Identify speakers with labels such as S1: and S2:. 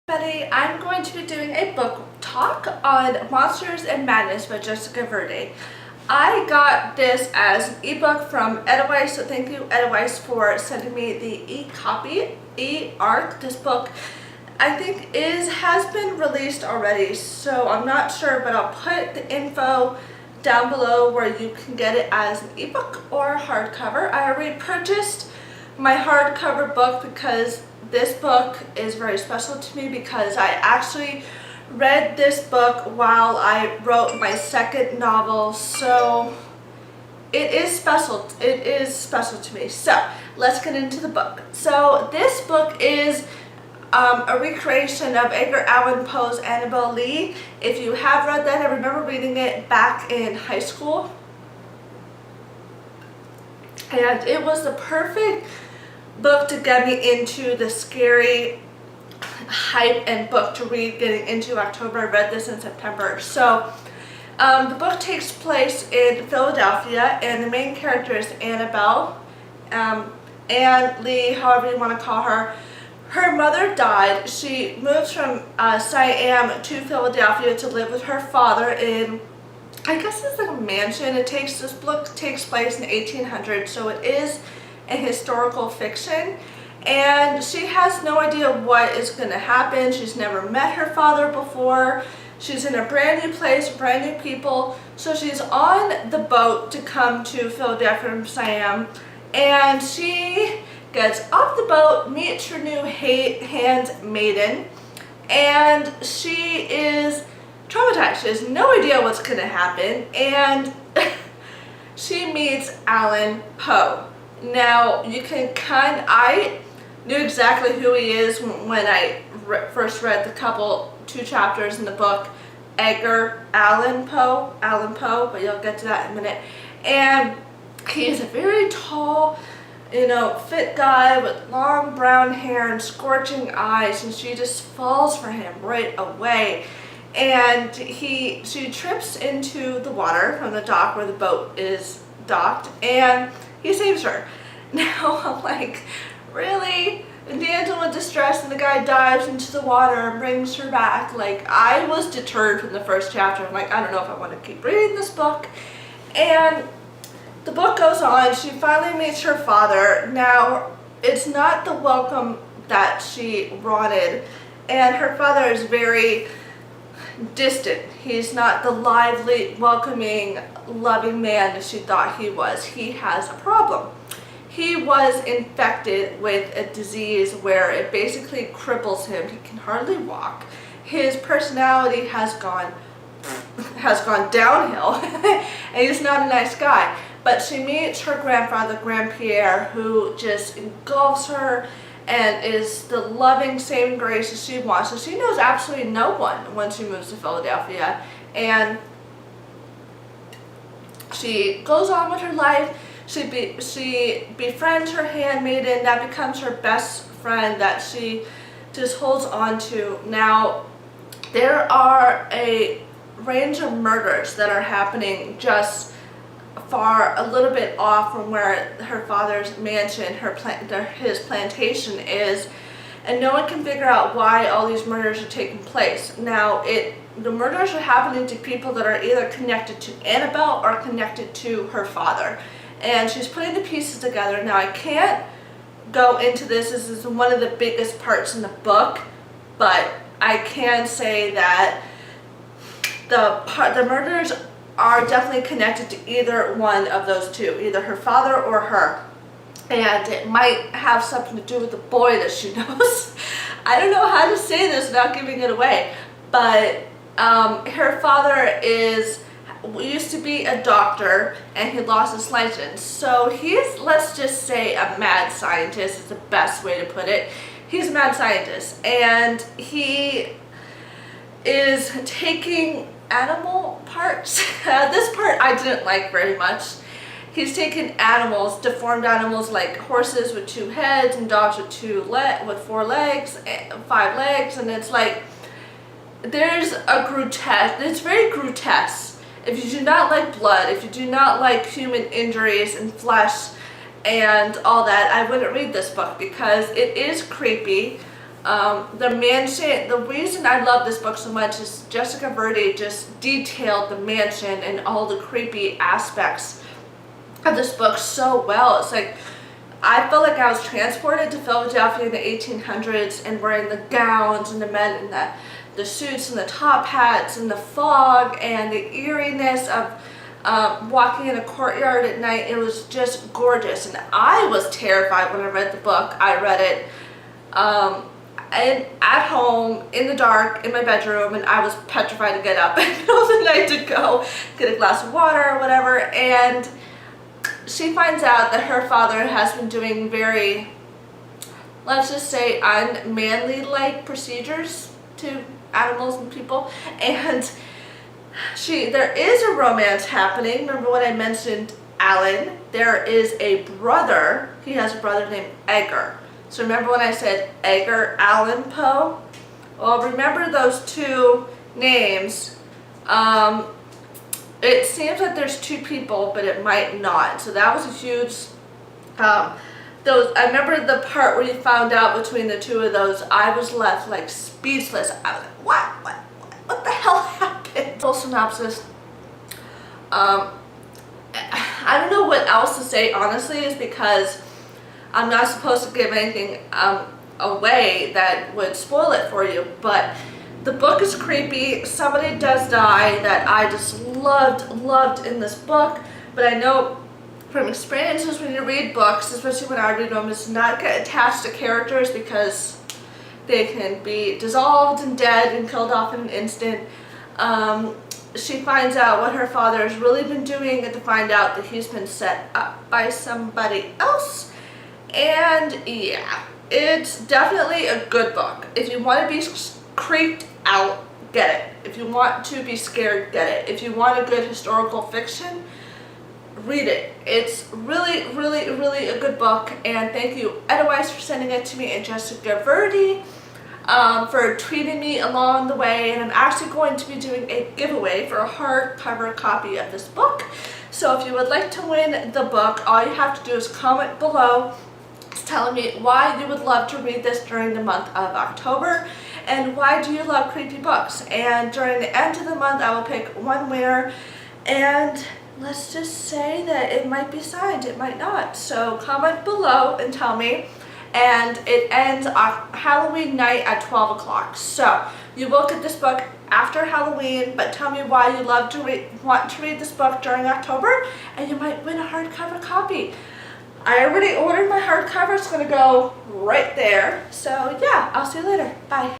S1: Everybody, I'm going to be doing a book talk on Monsters and Madness by Jessica Verday. I got this as an ebook from Edelweiss, so thank you Edelweiss for sending me the e-copy, e-arc. This book I think has been released already, so I'm not sure, but I'll put the info down below where you can get it as an ebook or hardcover. I already purchased my hardcover book because this book is very special to me because I actually read this book while I wrote my second novel, so it is special. It is special to me. So let's get into the book. So this book is a recreation of Edgar Allan Poe's Annabel Lee. If you have read that, I remember reading it back in high school, and it was the perfect book to get me into the scary hype and book to read getting into October. I read this in September. So the book takes place in Philadelphia, and the main character is Annabelle, Anne Lee, however you want to call her. Her mother died. She moved from Siam to Philadelphia to live with her father in, I guess it's like a mansion. This book takes place in 1800, so it is a historical fiction, and she has no idea what is going to happen. She's never met her father before. She's in a brand new place, brand new people, so she's on the boat to come to Philadelphia from Siam, and she gets off the boat, meets her new handmaiden, and she is traumatized. She has no idea what's going to happen, and she meets Allan Poe. Now, I knew exactly who he is when I first read the two chapters in the book, Edgar Allan Poe, but you'll get to that in a minute. And he is a very tall, fit guy with long brown hair and scorching eyes, and she just falls for him right away. And she trips into the water from the dock where the boat is docked, and he saves her. Now I'm like, really? A damsel in distress, and the guy dives into the water and brings her back. Like, I was deterred from the first chapter. I'm like, I don't know if I want to keep reading this book. And the book goes on. She finally meets her father. Now, it's not the welcome that she wanted, and her father is very distant. He's not the lively, welcoming, loving man that she thought he was. He has a problem. He was infected with a disease where it basically cripples him. He can hardly walk. His personality has gone downhill, and he's not a nice guy. But she meets her grandfather, Grandpierre, who just engulfs her and is the loving, saving grace that she wants. So she knows absolutely no one when she moves to Philadelphia, and she goes on with her life. She befriends her handmaiden. That becomes her best friend that she just holds on to. Now, there are a range of murders that are happening just a little bit off from where her father's mansion, his plantation is, and no one can figure out why all these murders are taking place. Now, the murders are happening to people that are either connected to Annabelle or connected to her father, and she's putting the pieces together. Now, I can't go into this. This is one of the biggest parts in the book, but I can say that the murders are definitely connected to either one of those two, either her father or her. And it might have something to do with the boy that she knows. I don't know how to say this without giving it away, but her father used to be a doctor, and he lost his license. So he's, let's just say, a mad scientist is the best way to put it. He's a mad scientist, and he is taking animal parts. This part I didn't like very much. He's taken animals, deformed animals like horses with 2 heads and dogs with 4 legs, 5 legs, and it's like, there's it's very grotesque. If you do not like blood, if you do not like human injuries and flesh and all that, I wouldn't read this book because it is creepy. The mansion, the reason I love this book so much is Jessica Verday just detailed the mansion and all the creepy aspects of this book so well. It's like, I felt like I was transported to Philadelphia in the 1800s and wearing the gowns and the men in the suits and the top hats and the fog and the eeriness of walking in a courtyard at night. It was just gorgeous, and I was terrified when I read the book. I read it and at home in the dark in my bedroom, and I was petrified to get up in the middle of the night to go get a glass of water or whatever. And she finds out that her father has been doing very, let's just say, unmanly-like procedures to animals and people, and there is a romance happening. Remember when I mentioned Alan? There is a brother. He has a brother named Edgar. So remember when I said Edgar Allan Poe? Well, remember those two names. It seems like there's two people, but it might not. So that was a huge, I remember the part where you found out between the two of those, I was left like speechless. I was like, what the hell happened? Full synopsis. I don't know what else to say, honestly, is because I'm not supposed to give anything away that would spoil it for you, but the book is creepy. Somebody does die that I just loved in this book, but I know from experiences when you read books, especially when I read them, is not get attached to characters because they can be dissolved and dead and killed off in an instant. She finds out what her father has really been doing and to find out that he's been set up by somebody else. And yeah, it's definitely a good book. If you want to be creeped out, get it. If you want to be scared, get it. If you want a good historical fiction, read it. It's really a good book. And thank you, Edelweiss, for sending it to me, and Jessica Verday for tweeting me along the way. And I'm actually going to be doing a giveaway for a hardcover copy of this book. So if you would like to win the book, all you have to do is comment below telling me why you would love to read this during the month of October, and why do you love creepy books. And during the end of the month, I will pick one winner, and let's just say that it might be signed, it might not. So comment below and tell me. And it ends on Halloween night at 12 o'clock. So you will get this book after Halloween, but tell me why you want to read this book during October, and you might win a hardcover copy. I already ordered my hardcover. It's going to go right there. So yeah, I'll see you later. Bye.